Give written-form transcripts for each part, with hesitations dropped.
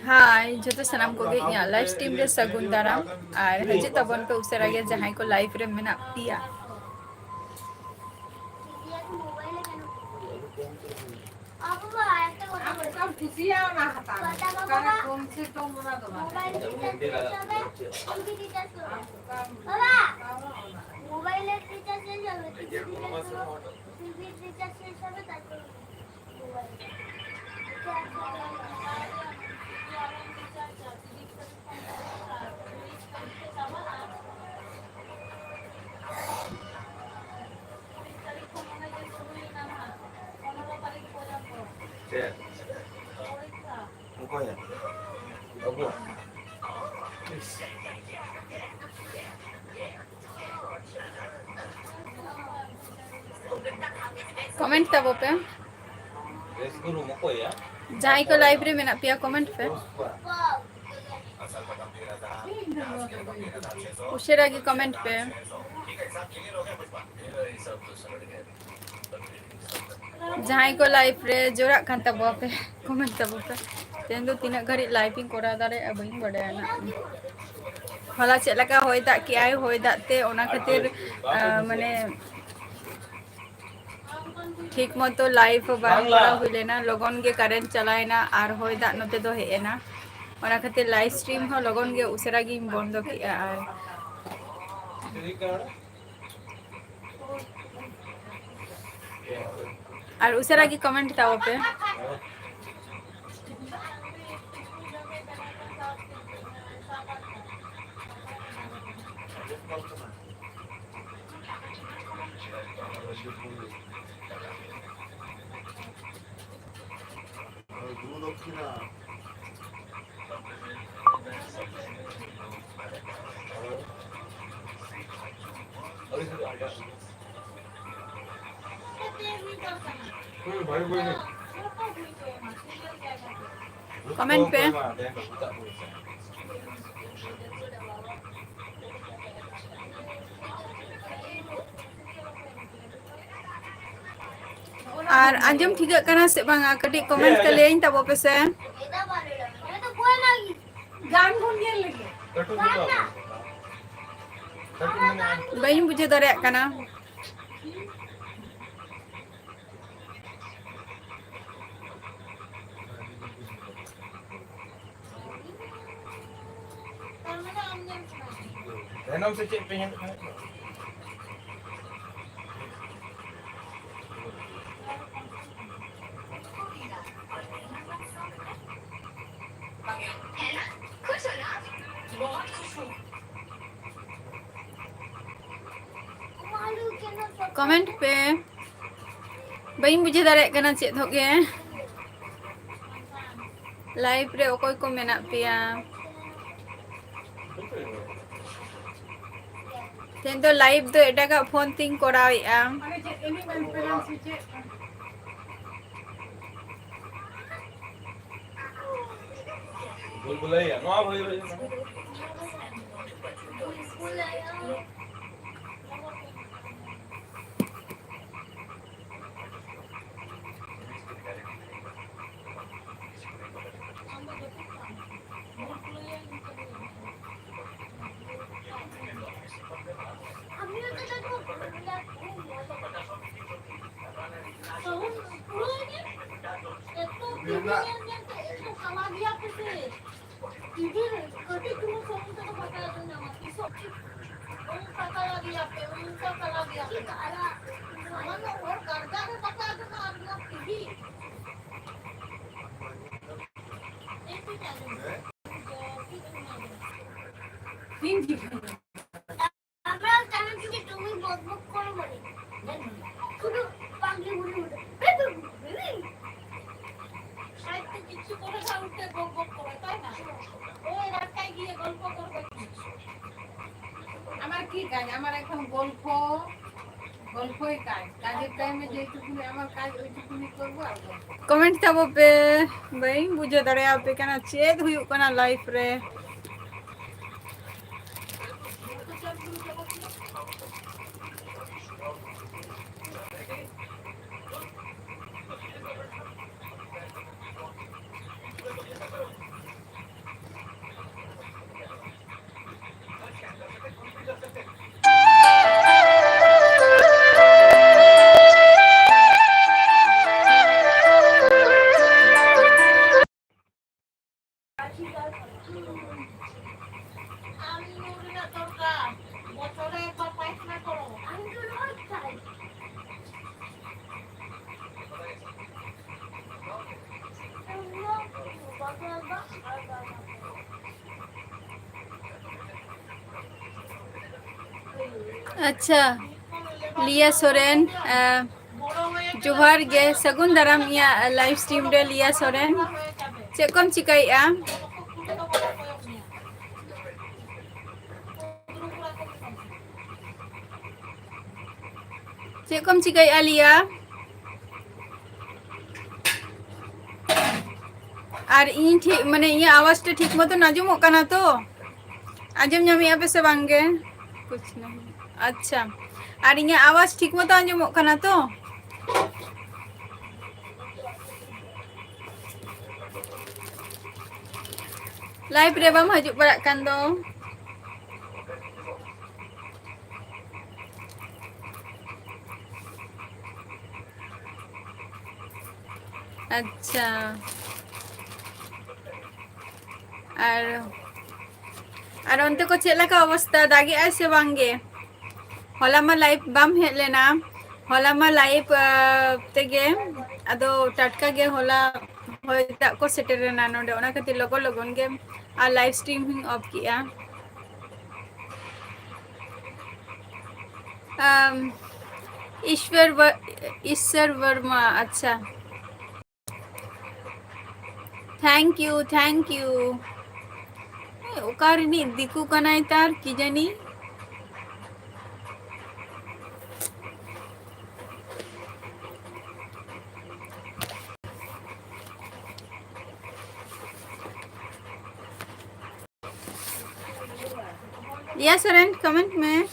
हाय जो सनाम को live stream रे सगुन दाराम और हजे तबन पे उसरा गे जहां को लाइव रे मेना पिया कमेंट तब पे जहां को लाइव रे मेना पिया कमेंट पे उशेरा की कमेंट पे जहां को लाइव रे जोरा खान तब पे कमेंट तब पे तेन दो तीन घड़ी लाइविंग करा दारे बइन बड़े ना हला चेक लगा होय दा कि आय होय दा ते ओना खातिर माने ठीक मतो लाइव बांग करा हुइलेना लगन गे करेंट चलायना आर होय दा नते दो हेना ओना खातिर लाइव स्ट्रीम हो लगन गे उसरा गी बंद किया और उसरा की कमेंट ताओ पे कमेंट पे और अंजम ठीक करना से बांगा कटी कमेंट के लेन तब पे से गान गुन ये लगे बई बुझे दरे कना Renam se cek pengen comment पे बई बुझे दरे कना चेक होगे लाइव रे ओकोय को मेना पिया तेन तो लाइव दो एटा का फोन तिंग करावेआ बुलबुलैया नो भई भई কি কাজ আমার এখন গল্পই কাজ কাজের টাইমে যেটুকুনি আমার কাজ ওইটুকুনি করবো আর কমেন্ট তাবো पे भाई बुझे दड़े आप पे कहना चेत हुई कना लाइफ रे अच्छा लिया सोरेन जोहार गे सगुन दाराम या लाइव स्ट्रीम रे लिया सोरेन चे कम चिकाई आ चे कम चिकाई आ लिया और इन ठीक माने ये आवाज तो ठीक मतो नाजुमो कना तो आजम नामी आप से बांगे कुछ नहीं अच्छा और ये आवाज ठीक मतो आजमो कना तो लाइव रे बम हजू पड़ा कान दो अच्छा और अंते को चेला का अवस्था दागी ऐसे बांगे होला मा लाइव बम हेज लेना होला मा लाइव तेगे अदो टटका गे होला होयता को सेटर ना नोडे ओना खातिर लगन लगन गे आ लाइव स्ट्रीम हिंग ऑफ किया ईश्वर वर्मा अच्छा थैंक यू ओकारिनी दिकू कनाई तार की जानी लिया सरेन कमेंट में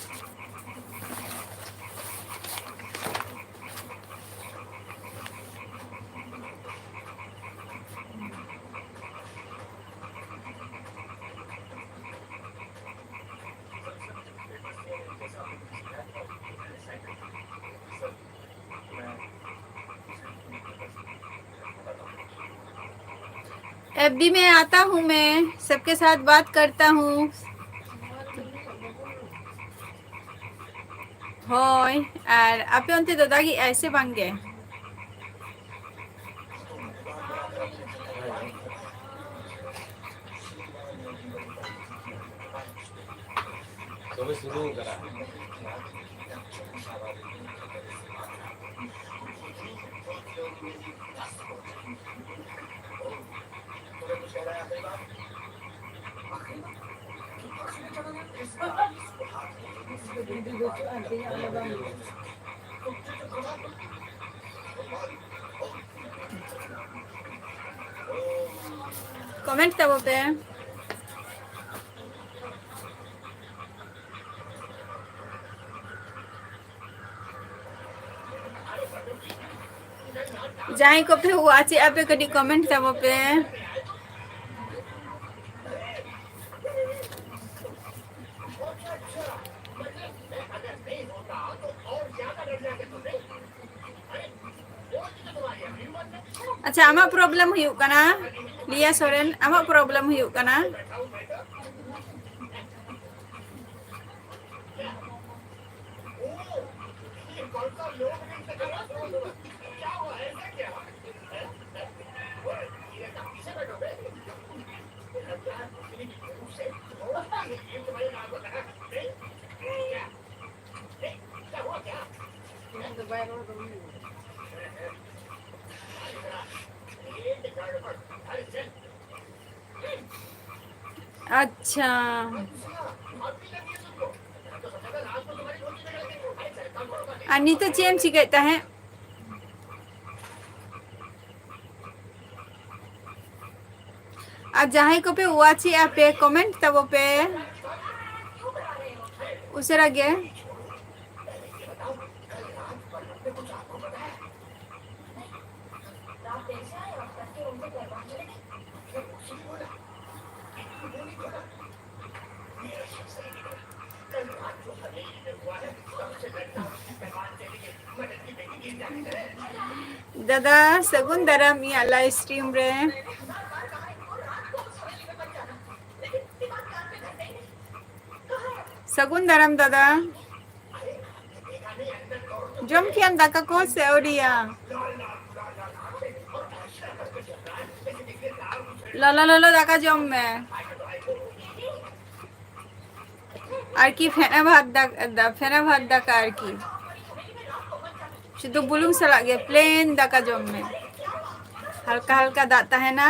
एफडी में आता हूँ मैं सबके साथ बात करता हूँ होय और आपे अंते दादागी ऐसे बांगे तो शुरू करा कमेंट तब पे जाए को पे हुआ चे आपे कदी कमेंट तब पे अच्छा आमा प्रॉब्लम हुई कना लिया सोरेन आमा प्रॉब्लम हुई कना अच्छा अन्नी तो चेम चिकाता है आज जहां को पे वाची आपे कमेंट तब पे उसरा गे दादा सगुन दाराम या लाइव स्ट्रीम रे सगुन दाराम दादा जम कियाम दाका को से ओडिया लाला लाला दाका जम में আর কি ফেনা ভাত দাকা আর কি শুধু বুলুং সালাগ গে প্লেন দাকা জমে হালকা হালকা দাঁত তাহে না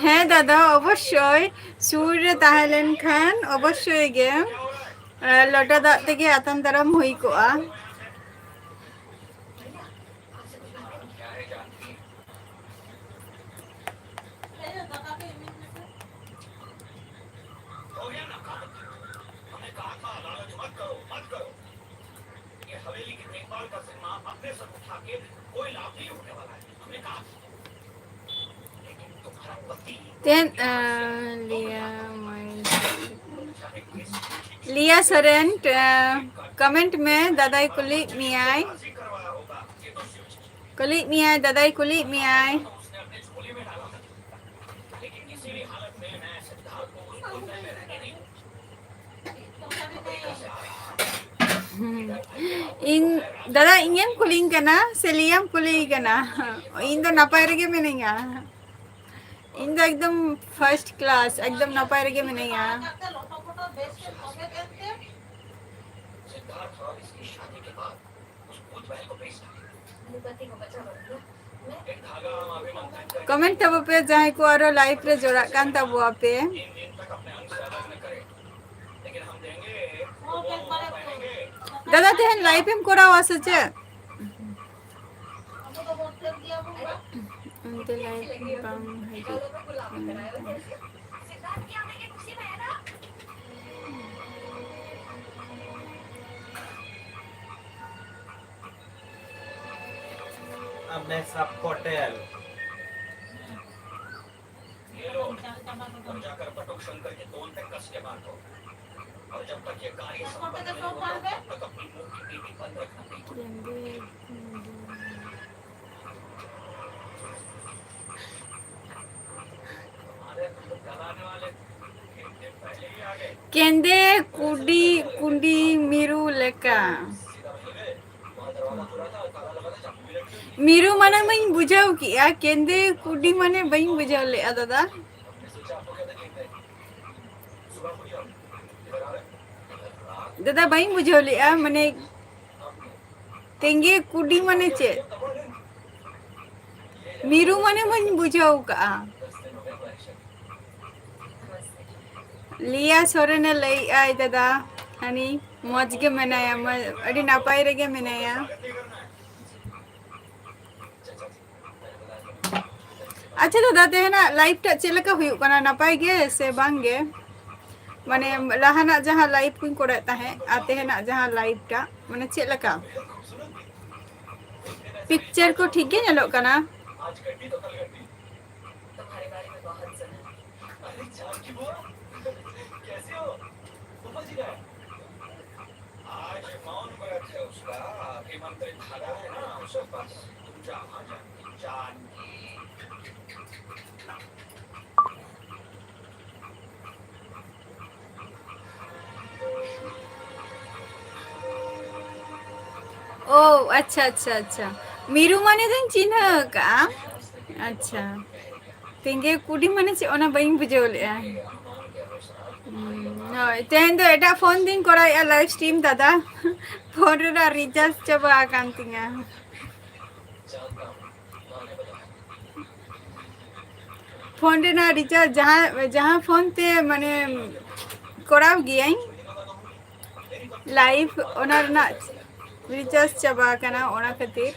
হ্যাঁ দাদা অবশ্যই সুরে তাহলেন খান অবশ্যই গে লটা দাঁত থেকে আতান তারাম হই কোয়া लिया सरेन कमेंट में दादाई कुली मियाई दादाई कुली मियाई इन दादा इंगेम कुलिंग कना सेलियम कुली कना इन दो नापाय रगे मिनेगा इन दो एकदम फर्स्ट क्लास एकदम नापाय रगे मिनेगा कमेंट तब पे जहां को आरो लाइव रे जोड़ा कान तब पे दादा तेहन लाइव एम कोरा वासे चे उनते लाइव बाम है अब मैं सब होटल जाकर पटोक शंकर के दोन पे कस के मारो और जब तक ये कार्य संपन्न नहीं होगा तब तक अपनी मुंह की टीवी बंद रखना केंदे कुडी कुंडी मिरु लेका मिरु माने मैं बुझाव किया केंदे कुडी माने बई बुझाव ले दादा दादा बई बुझाव ले माने तेंगे कुडी माने चे मिरु माने मैं बुझाव का लिया सोरेने लई आई दादा हनी मौज के मनाया अड़ी नापाई रेगे मनाया अच्छा दादा तेहना लाइव टा चेलका हुई कना नापाई गे से बांगे माने लहाना जहां लाइव कुन कोरे ताहे आते है ना जहां लाइव टा माने चेलका पिक्चर को ठीक है नेलो कना ओ अच्छा अच्छा अच्छा मीरू माने दिन चिन्ह का अच्छा तेंगे कुड़ी माने चे ओना बइन बुझेव ले तेहन दो एटा फोन दिन कोराया लाइव स्ट्रीम दादा फोन रे रिचार्ज चबा आकान तिंगा फोन रे रिचार्ज जहाँ जहाँ फोन ते माने कोराव गियाई लाइव ओना रिचार्ज चबा आकाना ओना खातिर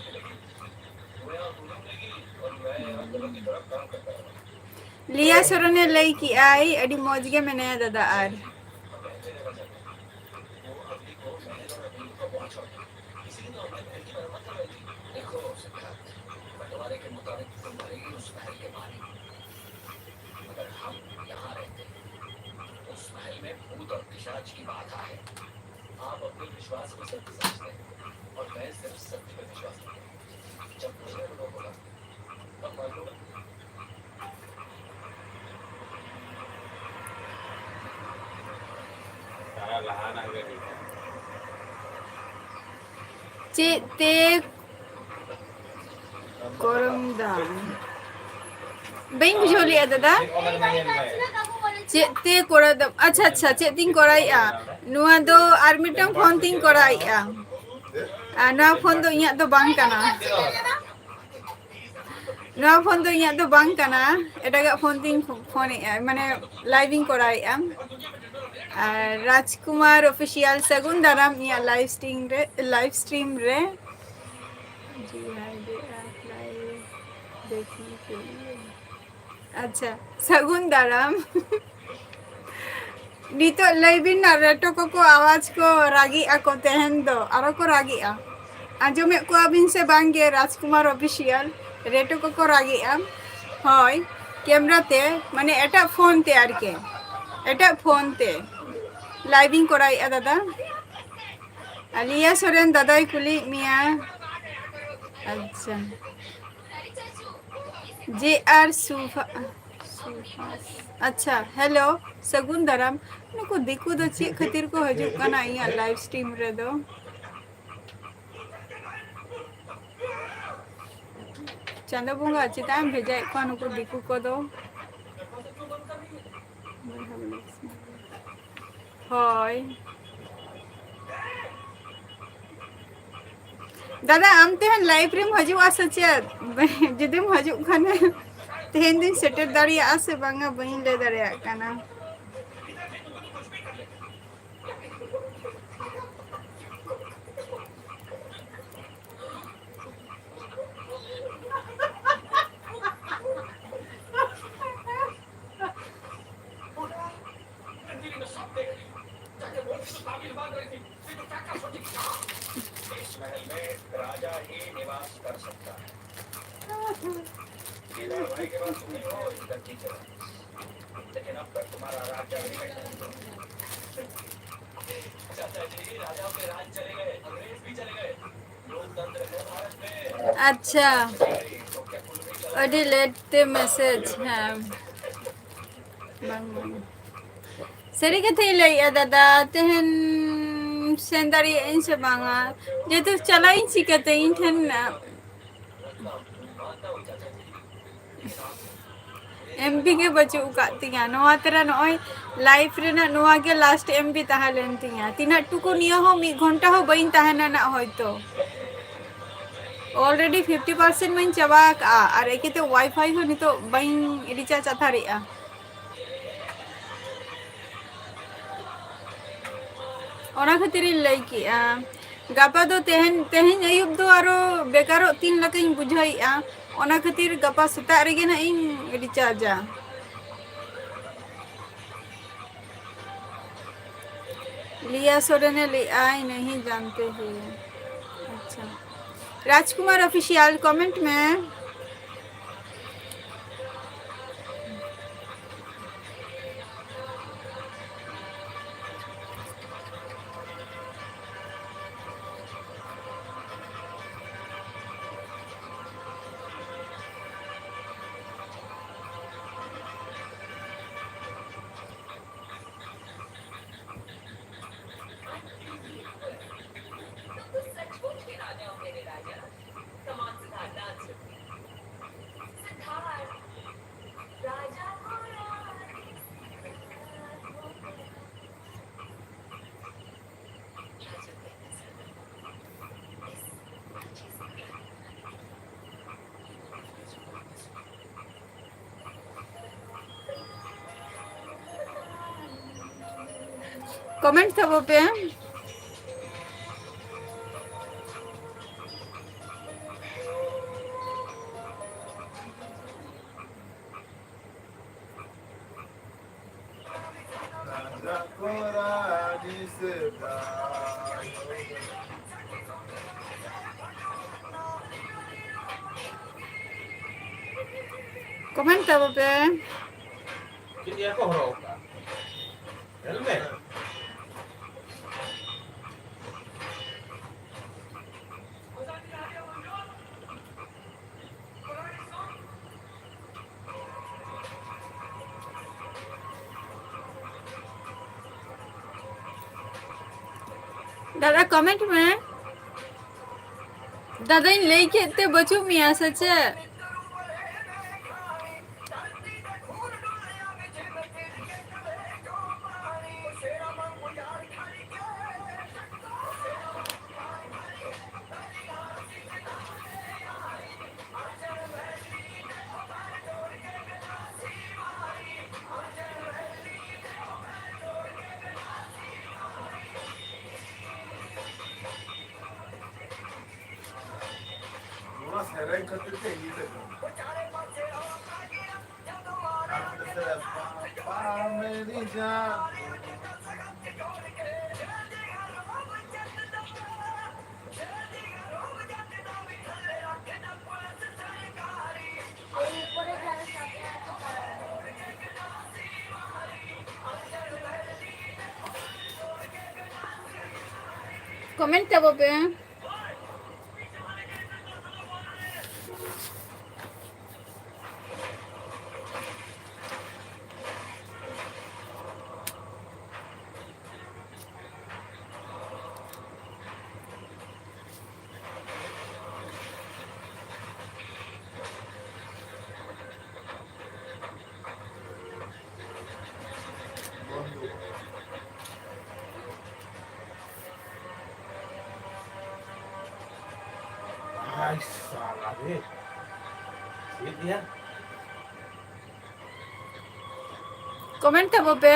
लिया सोरने लई की आई अडी मौज गे मेने दादा आर बंटवारे के मुताबिक तुम रहेगी उस महल के मालिक मगर हम यहाँ रहते उस महल में भूत और पिशाच की बाधा है आप अपने विश्वास को सत्य समझते हैं और मैं सिर्फ सत्य पर विश्वास करता हूँ जब मुझे अनुभव होगा तब मालूम चेते कोरम दाम बइन बुझो लिया दादा चेते कोरा दम अच्छा अच्छा चेतिंग कोराइया नुआ दो आर मिटम फोन तिंग कोराइया नुआ फोन दो इया दो बांग काना नुआ फोन दो इया दो बांग काना एटागा फोन तिंग फोन माने लाइविंग कोराइया राजकुमार ऑफिशियल सगुन दाराम इया लाइव स्ट्रीम रे जी हाय दे लाइव देखने के लिए अच्छा सगुन दाराम नितो लैबिन ना रेटो को आवाज को रागी ako tehen do aro ko ragi a आजमे को अबिन से बांगे राजकुमार ऑफिशियल रेटो को रागी am होय कैमरा ते माने एटा फोन ते आर के एटा फोन ते लाइविंग कोराई आ दादा अलिया सोरेन दादाई कुली मिया अच्छा जे आर सुफा अच्छा हेलो सगुन दाराम नुको दिकु दो चे खातिर को हजू कना इया लाइव स्ट्रीम रे दो चांदो बुंगा चिताम भेजाय को नुको दिकु को दो होय दादा आम तेहन लाइव रे हजू आ सचे जदिम हजू खाने तेहन दिन सेटर दाड़िया से बांगा बइन ले दाड़िया काना इस महल में राजा ही निवास कर सकता है भाई के पास नहीं हो लेकिन अब तक तुम्हारा राज्य चाचा जी राजाओं के राज चले गए अंग्रेज भी चले गए लोकतंत्र है भारत में अच्छा अडी लेट मैसेज है सरी के थे ले दादा तेहन सेंदारी इन से बांगा जे तो चला इन सिकते इन ठन एमपी के बच्चे उकातिया नोआ तेरा नोय लाइफ रे ना नोआ के लास्ट एमपी ताहा लेनतिया तिना टुको निया हो 1 घंटा हो बइन ताहना ना होयतो ऑलरेडी 50% में चबा का और एकेते वाईफाई हो नितो बइन रिचार्ज अथारिया ओना खातिर लई की गापा दो तेहन तेहन अयुब दो आरो बेकारो 3 लाख इन बुझाइया ओना खातिर गपा सेता रेगे ना इन रिचार्जा लिया सोरेने ले आई नहीं जानते हैं अच्छा राजकुमार ऑफिशियल कमेंट में कमेंट था वो पे कमेंट था वो पे Jadi aku huruf helmet. दादा कमेंट में दादा इन लेके ते बचू मियाँ सच है कमेंट था वो पे Ay, salah deh. Sip ya. Comment था वो पे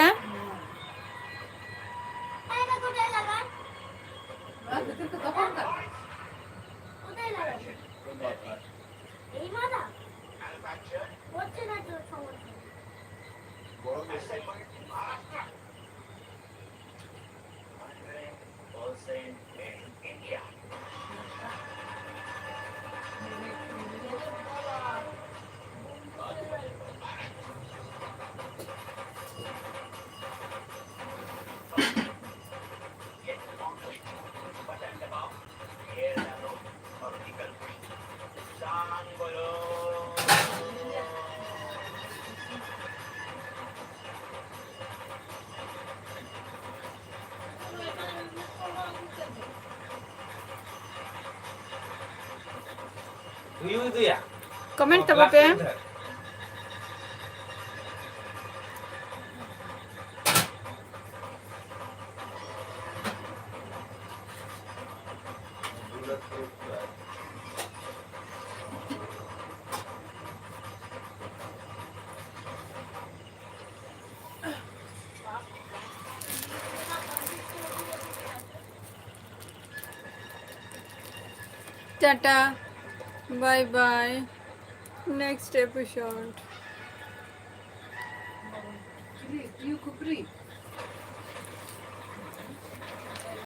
Tuyul itu ya? कमेंट था Oh, वो पे gelap itu. Tata bye bye next episode